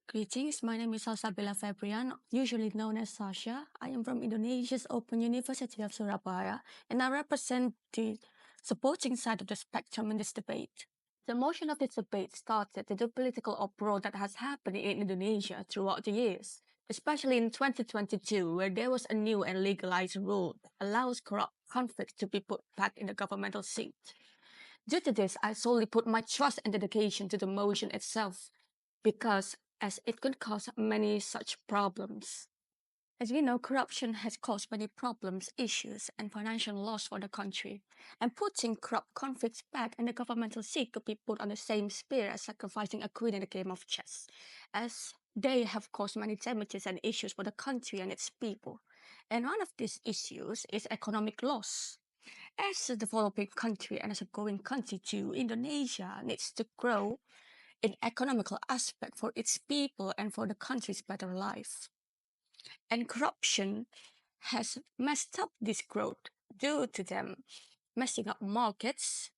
Greetings, my name is Salsabila Febrian, usually known as Sasha. I am from Indonesia's Open University of Surabaya, and I represent the supporting side of the spectrum in this debate. The motion of this debate started with the political uproar that has happened in Indonesia throughout the years, especially in 2022, where there was a new and legalized rule that allows corrupt conflicts to be put back in the governmental seat. Due to this, I solely put my trust and dedication to the motion itself, because as it could cause many such problems. As we know, corruption has caused many problems, issues, and financial loss for the country. And putting corrupt conflicts back in the governmental seat could be put on the same spear as sacrificing a queen in a game of chess, as they have caused many damages and issues for the country and its people. And one of these issues is economic loss. As a developing country and as a growing country too, Indonesia needs to grow in economical aspect for its people and for the country's better life. And corruption has messed up this growth due to them messing up markets,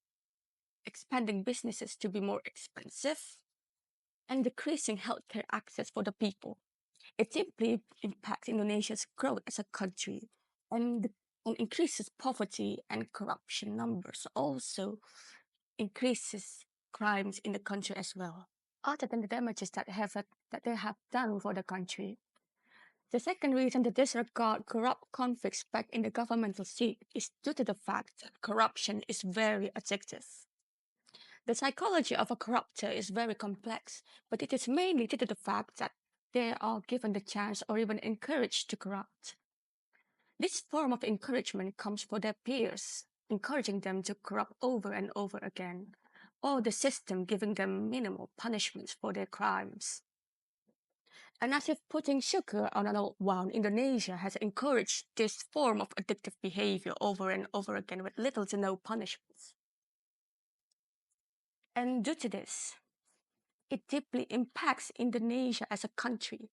expanding businesses to be more expensive, and decreasing healthcare access for the people. It deeply impacts Indonesia's growth as a country and increases poverty and corruption numbers. Also increases crimes in the country as well, other than the damages that they have done for the country. The second reason to disregard corrupt conflicts back in the governmental seat is due to the fact that corruption is very addictive. The psychology of a corrupter is very complex, but it is mainly due to the fact that they are given the chance or even encouraged to corrupt. This form of encouragement comes from their peers, encouraging them to corrupt over and over again, or the system giving them minimal punishments for their crimes. And as if putting sugar on an old wound, Indonesia has encouraged this form of addictive behavior over and over again with little to no punishments. And due to this, it deeply impacts Indonesia as a country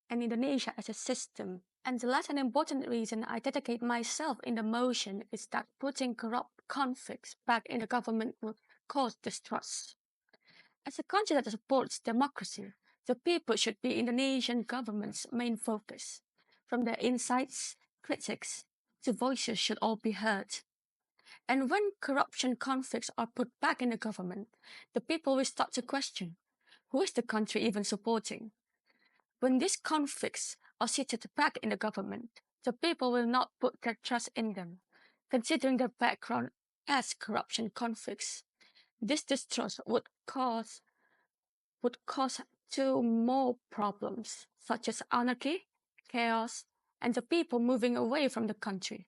and Indonesia as a system. And the last and important reason I dedicate myself in the motion is that putting corrupt conflicts back in the government will cause distrust. As a country that supports democracy, the people should be Indonesian government's main focus. From their insights, critics, to voices should all be heard. And when corruption conflicts are put back in the government, the people will start to question, who is the country even supporting? When these conflicts are seated back in the government, the people will not put their trust in them, considering their background as corruption conflicts. This distrust would cause two more problems, such as anarchy, chaos, and the people moving away from the country.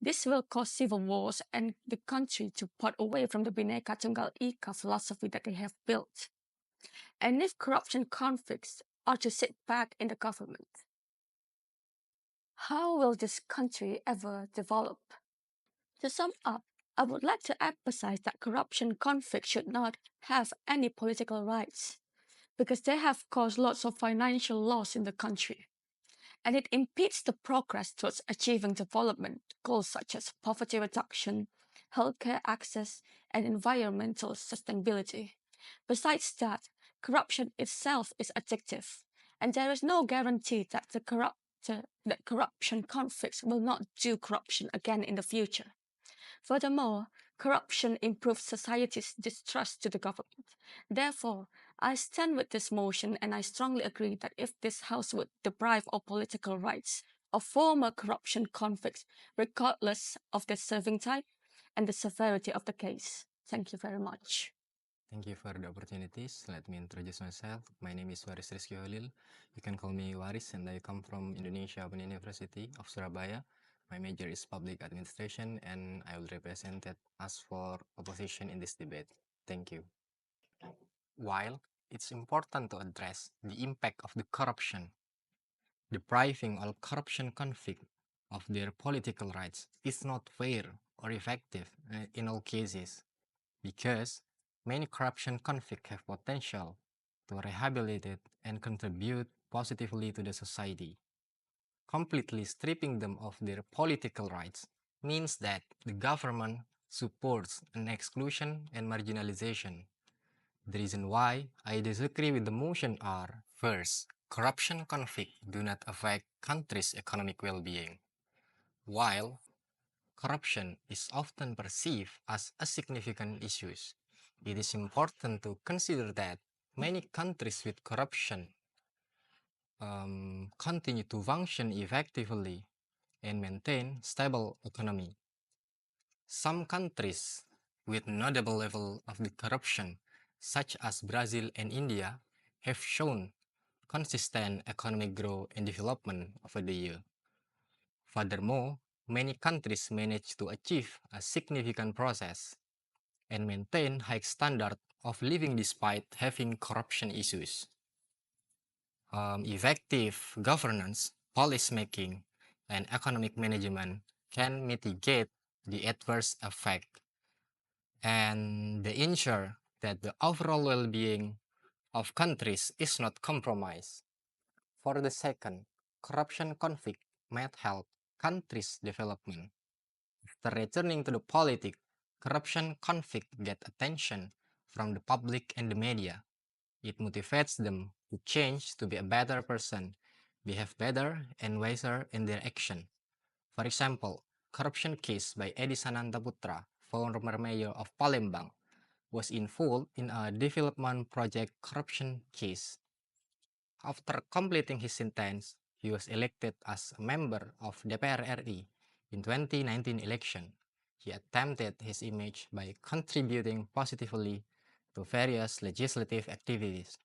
This will cause civil wars and the country to part away from the Bhinneka Tunggal Ika philosophy that they have built. And if corruption conflicts are to sit back in the government, how will this country ever develop? To sum up, I would like to emphasize that corruption conflicts should not have any political rights because they have caused lots of financial loss in the country. And it impedes the progress towards achieving development goals such as poverty reduction, healthcare access, and environmental sustainability. Besides that, corruption itself is addictive, and there is no guarantee that that corruption conflicts will not do corruption again in the future. Furthermore, corruption improves society's distrust to the government. Therefore, I stand with this motion and I strongly agree that if this House would deprive of political rights of former corruption conflicts, regardless of their serving type and the severity of the case. Thank you very much. Thank you for the opportunities. Let me introduce myself. My name is Waris Rizky Holil. You can call me Waris and I come from Indonesia Open University of Surabaya. My major is public administration and I will represent us for opposition in this debate. Thank you. While it's important to address the impact of the corruption, depriving all corruption conflict of their political rights is not fair or effective in all cases because many corruption conflicts have potential to rehabilitate and contribute positively to the society. Completely stripping them of their political rights means that the government supports an exclusion and marginalization. The reason why I disagree with the motion are First, corruption conflict do not affect countries' economic well-being. While corruption is often perceived as a significant issue, it is important to consider that many countries with corruption continue to function effectively and maintain stable economy. Some countries with notable level of the corruption, such as Brazil and India, have shown consistent economic growth and development over the year. Furthermore, many countries manage to achieve a significant process and maintain high standard of living despite having corruption issues. Effective governance, policy making, and economic management can mitigate the adverse effect and they ensure that the overall well-being of countries is not compromised. For the second, corruption conflict might help countries' development. After returning to the politics, corruption conflict get attention from the public and the media. It motivates them to change to be a better person, behave better and wiser in their action. For example, corruption case by Edi Sanantaputra, former mayor of Palembang, was involved in a development project corruption case. After completing his sentence, he was elected as a member of DPR RI in 2019 election. He attempted his image by contributing positively to various legislative activities.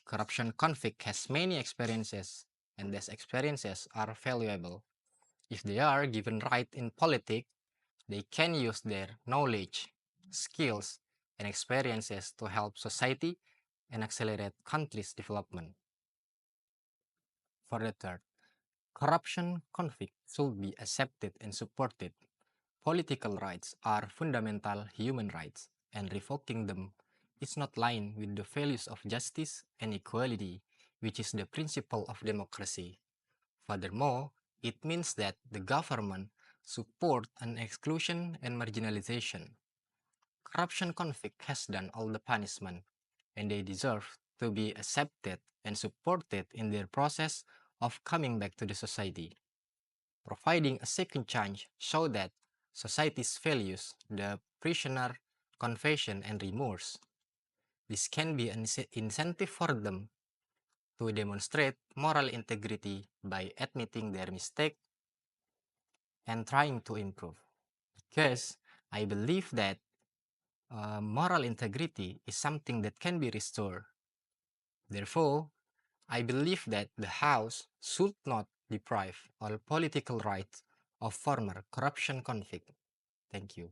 Corruption conflict has many experiences, and these experiences are valuable. If they are given right in politics, they can use their knowledge, skills, and experiences to help society and accelerate countries' development. For the third, corruption conflict should be accepted and supported. Political rights are fundamental human rights, and revoking them is not aligned with the values of justice and equality, which is the principle of democracy. Furthermore, it means that the government support an exclusion and marginalization. Corruption conflict has done all the punishment, and they deserve to be accepted and supported in their process of coming back to the society. Providing a second chance so that society's values the prisoner confession and remorse. This can be an incentive for them to demonstrate moral integrity by admitting their mistake and trying to improve. Because I believe that moral integrity is something that can be restored. Therefore, I believe that the House should not deprive all political rights of former corruption conflict. Thank you.